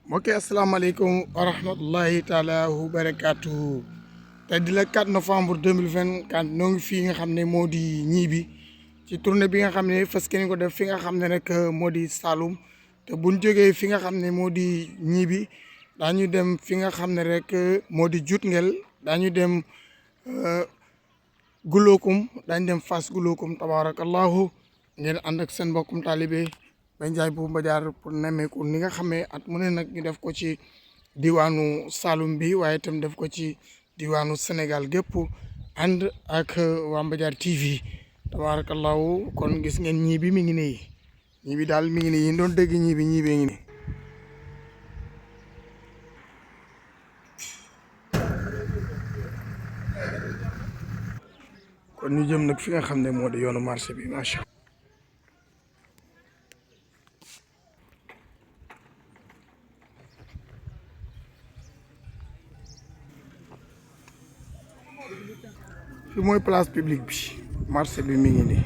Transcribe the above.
mbokki asalaamaaleykum wa rahmatullahi taala wa barakaatu tey di la 4 novembre 2024 noo ngi fii nga xam ne moo di ñiibi ci tournée bi nga xam ne fas kenn ko def fi nga xam ne rek moo di Saloum te buñ jógee fi nga xam ne moo di ñiibi daañu dem fi nga xam ne rek moo di Jutngel daañu dem Gouloukoum daañu dem Fass Gouloukoum tabarakallahu ngeen ànd ak seen mbokkum taalibe Baye Ndiaye bu Mbadiar pour nemmeeku ni nga xamee at mu ne nag ñu def ko ci diwaanu Saloum bi waaye itam def ko ci diwaanu Sénégal gépp ànd ak waa Mbadiar TV tabarakallahu kon gis ngeen ñii mi ngi nii ñii daal mi ngi nii yi doon dégg ñii bi ngi nii kon ñu jëm nag fi nga xam ne moo di yoonu marché bi macha Allah. fi mooy place publique bi marché bi mi ngi nii